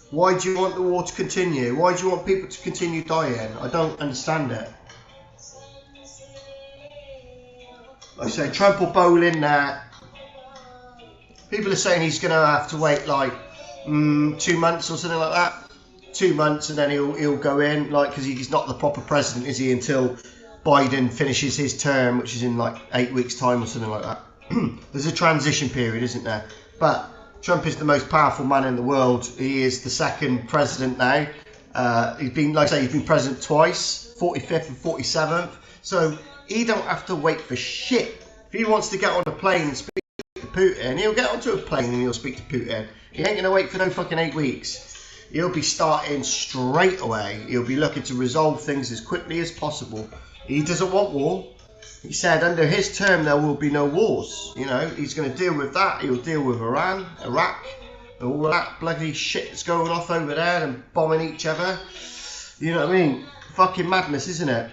Why do you want the war to continue? Why do you want people to continue dying? I don't understand it. Like I say, Trump will bowl in there. People are saying he's going to have to wait like 2 months or something like that. 2 months and then he'll go in, like, because he's not the proper president, is he, until Biden finishes his term, which is in like 8 weeks' time or something like that. There's a transition period, isn't there? But Trump is the most powerful man in the world. He is the second president now. He's been, like I say, he's been president twice, 45th and 47th. So he don't have to wait for shit. If he wants to get on a plane and speak to Putin, he'll get onto a plane and he'll speak to Putin. He ain't gonna wait for no fucking 8 weeks. He'll be starting straight away. He'll be looking to resolve things as quickly as possible. He doesn't want war. He said under his term there will be no wars. You know, he's going to deal with that. He'll deal with Iran, Iraq, and all that bloody shit that's going off over there and bombing each other. You know what I mean? Fucking madness, isn't it?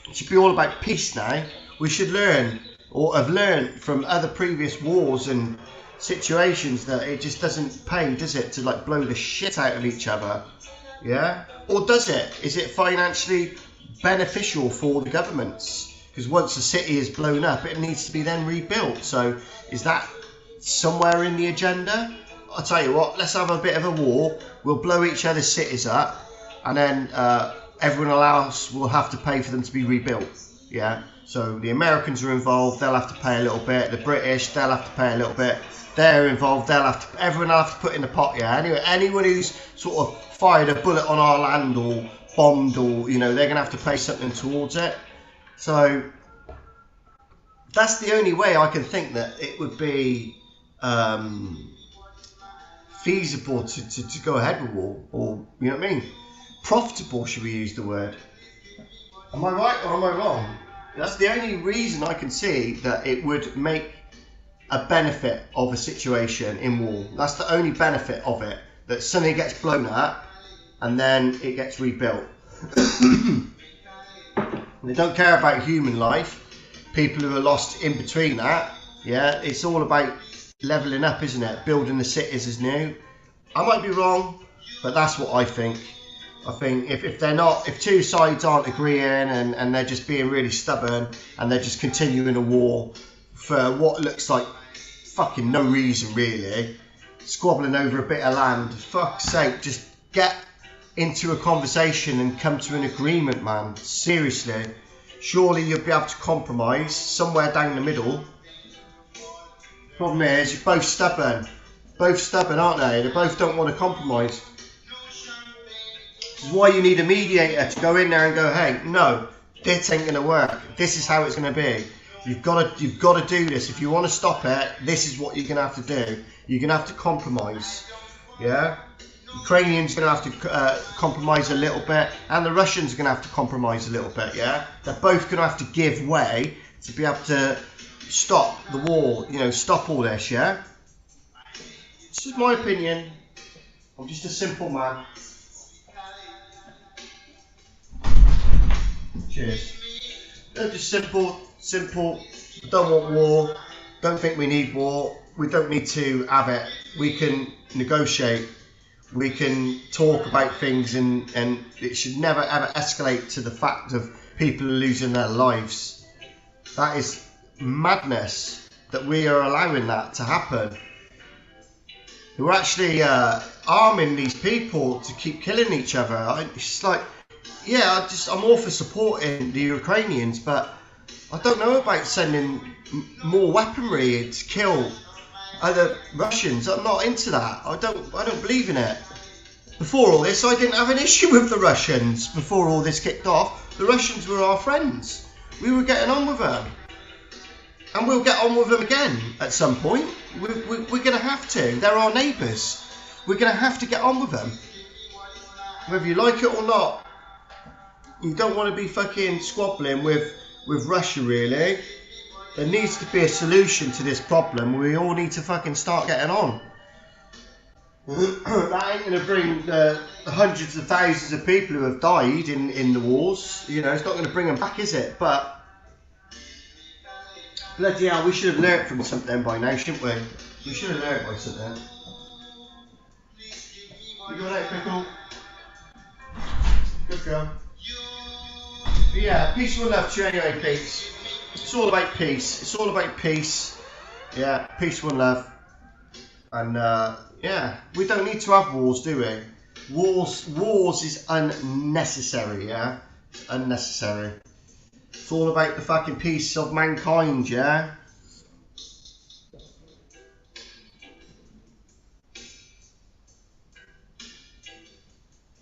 It should be all about peace now. We should learn, or have learned from other previous wars and situations, that it just doesn't pay, does it, to like blow the shit out of each other? Yeah? Or does it? Is it financially beneficial for the governments? Because once a city is blown up, it needs to be then rebuilt. So is that somewhere in the agenda? I'll tell you what, let's have a bit of a war. We'll blow each other's cities up, and then everyone else will have to pay for them to be rebuilt. Yeah. So the Americans are involved, they'll have to pay a little bit. The British, they'll have to pay a little bit. They're involved, they'll have to. Everyone will have to put in the pot. Yeah. Anyway, anyone who's sort of fired a bullet on our land or bombed, or, you know, they're gonna have to pay something towards it. So that's the only way I can think that it would be feasible to go ahead with war, or, you know what I mean? Profitable, should we use the word? Am I right or am I wrong? That's the only reason I can see that it would make a benefit of a situation in war. That's the only benefit of it, that something gets blown up and then it gets rebuilt. They don't care about human life, people who are lost in between that. Yeah, it's all about levelling up, isn't it? Building the cities as new. I might be wrong, but that's what I think. I think if two sides aren't agreeing and they're just being really stubborn and they're just continuing a war for what looks like fucking no reason really, squabbling over a bit of land, for fuck's sake, just get into a conversation and come to an agreement, man. Seriously, surely you'll be able to compromise somewhere down the middle. Problem is, you're both stubborn, aren't they? They both don't want to compromise. This is why you need a mediator to go in there and go, hey, no, this ain't gonna work. This is how it's gonna be. You've got to do this. If you want to stop it, this is what you're gonna have to do. You're gonna have to compromise. Yeah. Ukrainians are gonna have to compromise a little bit, and the Russians are gonna have to compromise a little bit. Yeah. They're both gonna have to give way to be able to stop the war. You know, stop all this. Yeah. This is my opinion. I'm just a simple man. Cheers. They're just simple. Don't want war. Don't think we need war. We don't need to have it. We can negotiate. We can talk about things, and it should never ever escalate to the fact of people losing their lives. That is madness that we are allowing that to happen. We're actually arming these people to keep killing each other. It's like, yeah, I'm all for supporting the Ukrainians, but I don't know about sending more weaponry to kill other Russians. I'm not into that. I don't believe in it. Before all this, I didn't have an issue with the Russians. Before all this kicked off, the Russians were our friends. We were getting on with them, and we'll get on with them again at some point. We're going to have to. They're our neighbours. We're going to have to get on with them, whether you like it or not. You don't want to be fucking squabbling with Russia, really. There needs to be a solution to this problem. We all need to fucking start getting on. That ain't going to bring the hundreds of thousands of people who have died in the wars. You know, it's not going to bring them back, is it? But bloody hell, we should have learnt from something by now, shouldn't we? We should have learnt by something. You got that, Pickle? Good girl. But yeah, peace and love to you anyway, peace. It's all about peace. It's all about peace. Yeah, peace and love. And yeah, we don't need to have wars, do we? Wars is unnecessary, yeah? It's unnecessary. It's all about the fucking peace of mankind, yeah?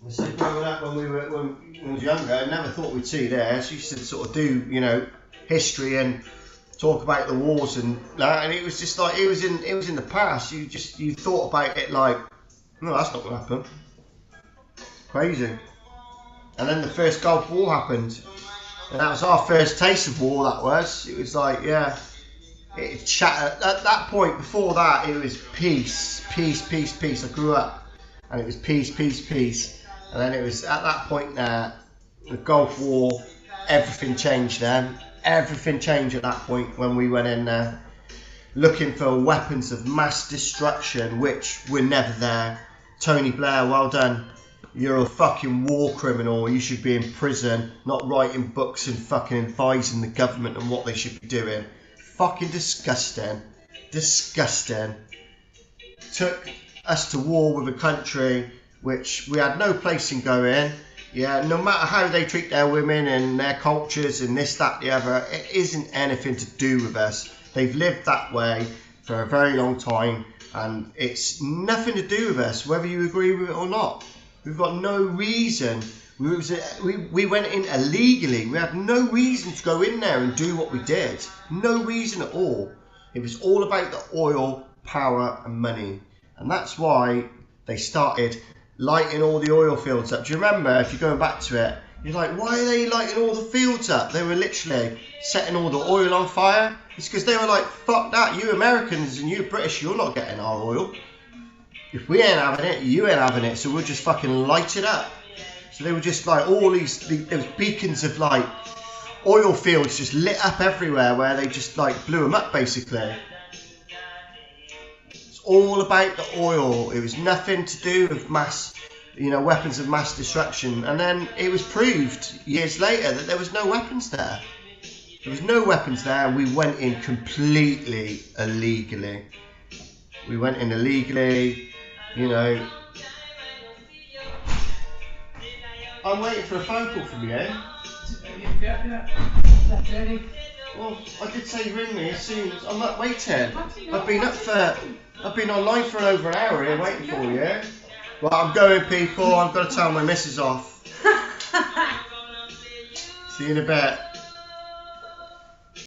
I said growing up when I was younger, I never thought we'd see this. We used to sort of do, you know, history and talk about the wars and that, and it was just like it was in the past. You thought about it like, no, that's not going to happen. Crazy. And then the first Gulf War happened, and that was our first taste of war. That was. It was like, yeah, it shattered. At that point, before that, it was peace. I grew up, and it was peace. And then it was at that point there, the Gulf War, everything changed then. Everything changed at that point when we went in there looking for weapons of mass destruction, which were never there. Tony Blair, well done. You're a fucking war criminal. You should be in prison, not writing books and fucking advising the government on what they should be doing. Fucking disgusting. Disgusting. Took us to war with a country which we had no place in going. Yeah, no matter how they treat their women and their cultures and this, that, the other, it isn't anything to do with us. They've lived that way for a very long time, and it's nothing to do with us, whether you agree with it or not. We've got no reason We went in illegally. We had no reason to go in there and do what we did. No reason at all. It was all about the oil, power and money. And that's why they started lighting all the oil fields up. Do you remember, if you're going back to it, you're like, why are they lighting all the fields up? They were literally setting all the oil on fire. It's because they were like, fuck that, you Americans and you British, you're not getting our oil. If we ain't having it, you ain't having it, so we'll just fucking light it up. So they were just like all there was beacons of like oil fields just lit up everywhere where they just like blew them up basically. It's all about the oil. It was nothing to do with mass, weapons of mass destruction. And then it was proved years later that there was no weapons there. There was no weapons there, and we went in completely illegally. We went in illegally, I'm waiting for a phone call from you. Yeah. Well, I did say ring me as soon as I'm not waiting. I've been online for over an hour here waiting for you. Well, I'm going, people. I've got to tell my missus off. See you in a bit.